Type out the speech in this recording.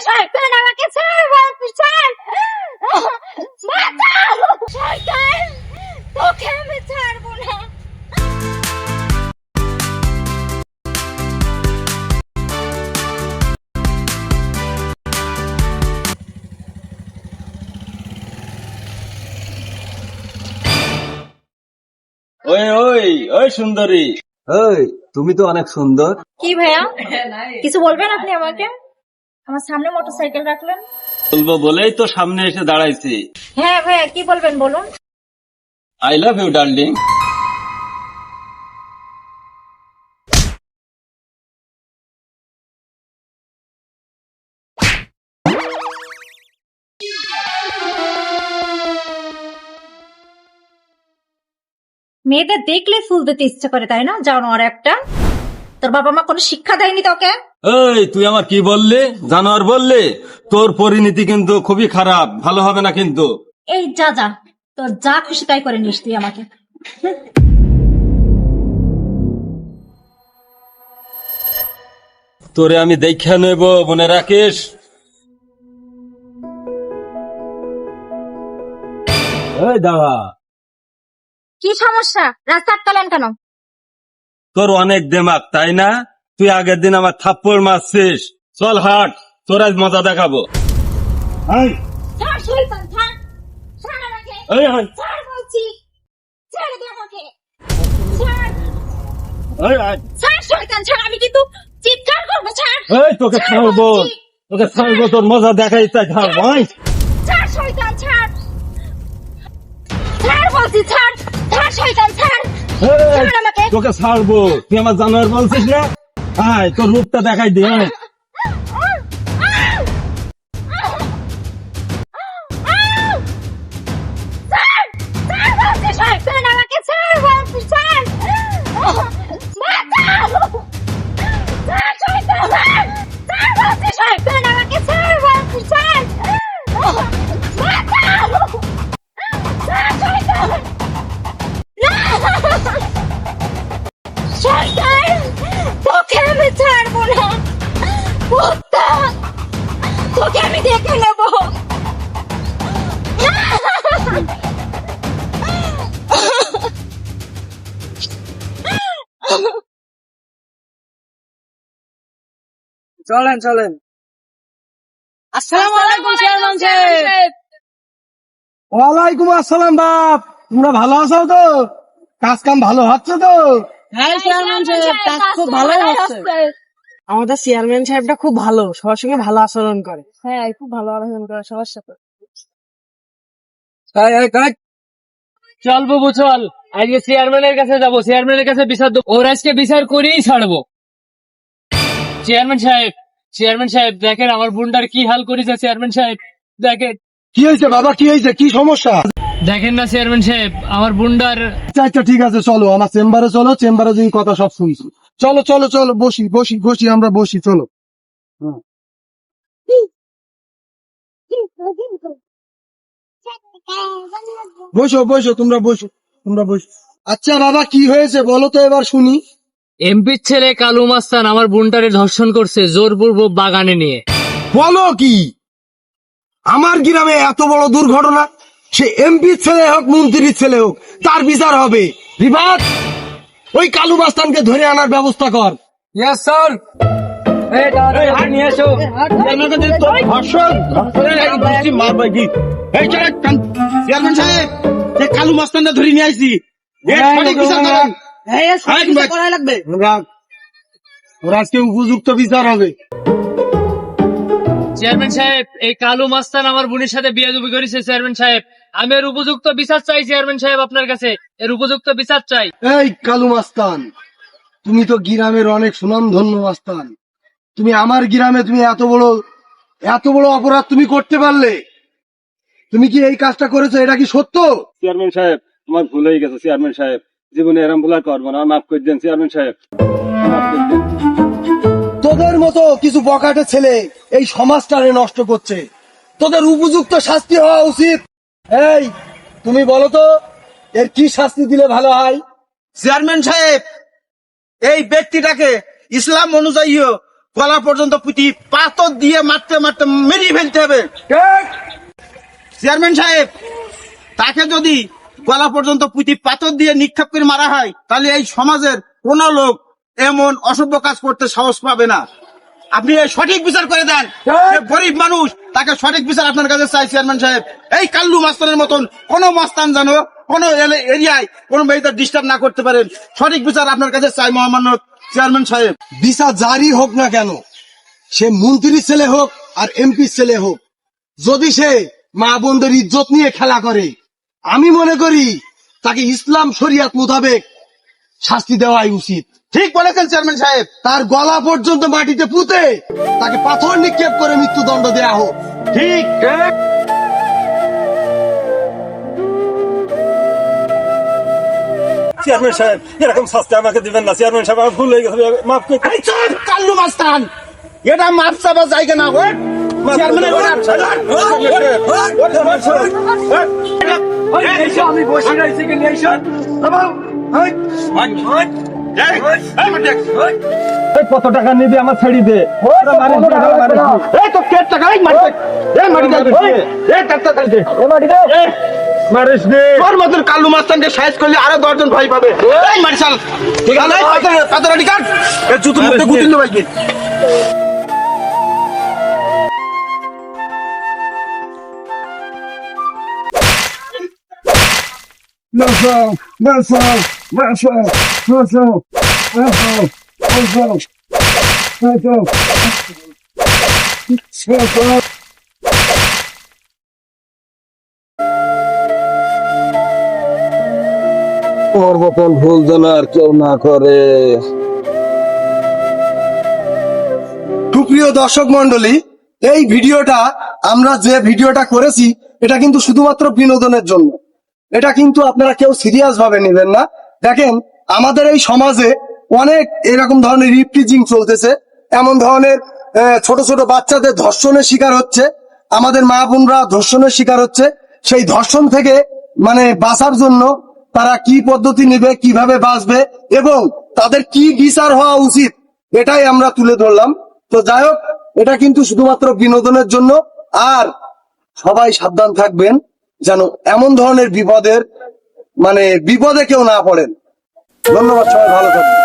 শয়তান আমাকে ছাড় বলছি ছাড় বাঁচাও শয়তান তোকে আমি ছাড়বো না ওই ওই ওই সুন্দরী, ওই তুমি তো অনেক সুন্দর। কি ভাইয়া কিছু বলবেন আপনি আমাকে? আমার সামনে মোটরসাইকেল রাখলেন। বলবো বলেই তো সামনে এসে দাঁড়াইছি। হ্যাঁ ভাইয়া কি বলবেন বলুন। I love you darling. মেয়েদের দেখলে ফুল দিতে ইচ্ছে করে তাই না? জানোয়ার একটা। তোর বাবা মা কোনো শিক্ষা দেয়নি তোকে? এই তুই আমার কি বললি? জানোয়ার বললি? তোর পরিণতি কিন্তু খুবই খারাপ, ভালো হবে না কিন্তু। এই যা যা তোর যা খুশি তাই করে নিস তুই আমাকে। তোরে আমি দেখে নেব, মনে রাখিস। এই দাঁড়া, কি সমস্যা? রাস্তা আটকালেন কেন? তোর অনেক দেমাগ তাই না? তুই আগের দিন আমার থাপ্পড় মারছিস। চল হাট, তোর আজ মজা দেখাবো। এই, ছাড় শয়তান ছাড়। ছাড় আমাকে। এই, এই, ছাড় বলছি। ছেড়ে দে আমাকে। ছাড়। এই, এই, ছাড় শয়তান ছাড়, আমি কিন্তু চিৎকার করবো। ছাড়। এই, তোকে ছাড় ছাড়বো, বলছি। তোকে ছাড়বো, তোর মজা দেখাই তাই ছাড় ভাই। ছাড় শয়তান ছাড়। ছাড় বলছি ছাড়। ছাড় শয়তান ছাড়। এই, ছাড় আমাকে। তোকে ছাড়বো, তুই আমার জানোয়ার বলছিস না? আয় তোর রূপটা দেখাই দে। আয়। ছাড় বলছি শয়তান আমাকে ছাড় বলছি ছাড়। বাঁচাও। ছাড় শয়তান ছাড়। ছাড় বলছি শয়তান আমাকে ছাড় বলছি ছাড়। বাঁচাও। ছাড় শয়তান। না। শয়তান তোকে আমি ছাড়বো না। কুত্তা তোকে আমি দেখে নেবো। চলেন চলেন। আসসালামু আলাইকুম চেয়ারম্যান সাহেব। ওয়ালাইকুম আসসালাম বাপ, তোমরা ভালো আছো তো? কাজ কাম ভালো হচ্ছে তো? হ্যাঁ চেয়ারম্যান সাহেব, কাজ খুব ভালো হচ্ছে। আমাদের চেয়ারম্যান সাহেবটা খুব ভালো, সবার সঙ্গে ভালো আচরণ করে। হ্যাঁ খুব ভালো আচরণ করে সবার সাথে। চল বাবু চল, আজকে চেয়ারম্যানের কাছে যাবো, চেয়ারম্যানের কাছে বিচার দেবো। ওর আজকে বিচার করেই ছাড়বো। চেয়ারম্যান সাহেব দেখেন আমার বোনটার কি হাল করেছে। চেয়ারম্যান সাহেব দেখেন। কি হয়েছে বাবা, কি হয়েছে, কি সমস্যা? দেখেন না চেয়ারম্যান সাহেব, আমার বোনটার। আচ্ছা আচ্ছা ঠিক আছে, চলো আমার চেম্বারে চলো, চেম্বারে যদি কথা সব শুনছি। চলো চলো চলো, বসি বসি বসি, আমরা বসি, চলো। বসো বসো, তোমরা বসো, তোমরা বসো। আচ্ছা বাবা কি হয়েছে বলো তো এবার শুনি। এমপির ছেলে কালু মাস্তান আমার বোনটারে ধর্ষণ করছে জোরপূর্বক বাগানে নিয়ে। বলো কি? আমার গ্রামে এত বড় দুর্ঘটনা, সে এমপির ছেলে হোক মন্ত্রীর ছেলে হোক, তার বিচার হবে। রিফাত, ওই কালু মাস্তানকে ধরে আনার ব্যবস্থা কর। Yes sir. নিয়ে এসো। চেয়ারম্যান সাহেব, কালু মাস্তানটা ধরে নিয়ে আসছি। করাই লাগবে। ওর আজকে উপযুক্ত বিচার হবে। চেয়ারম্যান সাহেব, এই কালু মাস্তান আমার বোনের সাথে বিয়াদবি করেছে। চেয়ারম্যান সাহেব, আমি এর উপযুক্ত বিচার চাই। চেয়ারম্যান সাহেব আপনার কাছে এর উপযুক্ত বিচার চাই। এই কালু মাস্তান, তুমি তো গ্রামের অনেক সুনামধন্য মাস্তান, তুমি আমার গ্রামে তুমি এত বড় অপরাধ তুমি করতে পারলে? তুমি কি এই কাজটা করেছো, এটা কি সত্য? চেয়ারম্যান সাহেব, আমার ভুল হয়ে গেছে। চেয়ারম্যান সাহেব, জীবনে এরম ভুল আর করবো না, মাফ করে দেন। চেয়ারম্যান সাহেব মাফ করে দেন। তোদের মতো কিছু বকাটে ছেলে এই সমাজটারে নষ্ট করছে, তোদের উপযুক্ত শাস্তি হওয়া উচিত। এই তুমি বলো তো, এর কি শাস্তি দিলে ভালো হয়? চেয়ারম্যান সাহেব, এই ব্যক্তিটাকে ইসলাম অনুযায়ী গলা পর্যন্ত পুঁতি পাথর দিয়ে মারতে মারতে মেরিয়ে ফেলতে হবে। চেয়ারম্যান সাহেব, তাকে যদি গলা পর্যন্ত পুঁতি পাথর দিয়ে নিক্ষেপ করে মারা হয়, তাহলে এই সমাজের কোন লোক এমন অসভ্য কাজ করতে সাহস পাবে না। আপনি এই সঠিক বিচার করে দেন। সে গরিব মানুষ, তাকে সঠিক বিচার আপনার কাছে চাই চেয়ারম্যান সাহেব। এই কাল্লু মাস্তানের মতন কোন মাস্তান যেন কোন এরিয়ায় কোন মেয়েদের ডিস্টার্ব না করতে পারেন। সঠিক বিচার আপনার কাছে চাই মহামান্য চেয়ারম্যান সাহেব। বিচার জারি হোক না কেন, সে মন্ত্রীর ছেলে হোক আর এমপির ছেলে হোক, যদি সে মা বোনদের ইজ্জত নিয়ে খেলা করে, আমি মনে করি তাকে ইসলাম শরিয়াত মোতাবেক শাস্তি দেওয়াই উচিত। ঠিক বলেছেন চেয়ারম্যান সাহেব। তার গলা পর্যন্ত মাটিতে পুঁতে তাকে পাথর নিক্ষেপ করে মৃত্যুদণ্ড দেয়া হোক। ঠিক। চেয়ারম্যান সাহেব, এরকম শাস্তি আমাকে দিবেন না। চেয়ারম্যান সাহেব, আমার ভুল হয়ে গেছে, মাফ করে এই চল কাল্লু মাস্তান, এটা মাপ চাপা জায়গা না। চেয়ারম্যানের আমি বসে রয়েছি কি নেই কত টাকা নিবি আমার ছেড়ে দে। তোর মতন কাল্লু মাস্তানকে সাইজ করলে আরো 10 জন ভাই পাবে। এই মারিশাল, ঠিক আছে? পাথর কাট, জুতো মুখে গুতিল ভাই। ওর মতন ভুল যেন আর কেউ না করে। সুপ্রিয় দর্শক মন্ডলী, এই ভিডিওটা আমরা যে ভিডিওটা করেছি, এটা কিন্তু শুধুমাত্র বিনোদনের জন্য। এটা কিন্তু আপনারা কেউ সিরিয়াস ভাবে নেবেন না। দেখেন, আমাদের এই সমাজে অনেক এরকম ধরনের রিপ্রিজিং চলতেছে। এমন ধরনের ছোট ছোট বাচ্চাদের ধর্ষণের শিকার হচ্ছে, আমাদের মা বোনরা ধর্ষণের শিকার হচ্ছে। সেই ধর্ষণ থেকে মানে বাঁচার জন্য তারা কি পদ্ধতি নেবে, কিভাবে বাঁচবে এবং তাদের কি বিচার হওয়া উচিত, এটাই আমরা তুলে ধরলাম। তো যাই হোক, এটা কিন্তু শুধুমাত্র বিনোদনের জন্য। আর সবাই সাবধান থাকবেন যেন এমন ধরনের বিপদে কেউ না পড়েন। ধন্যবাদ, সবাই ভালো থাকবেন।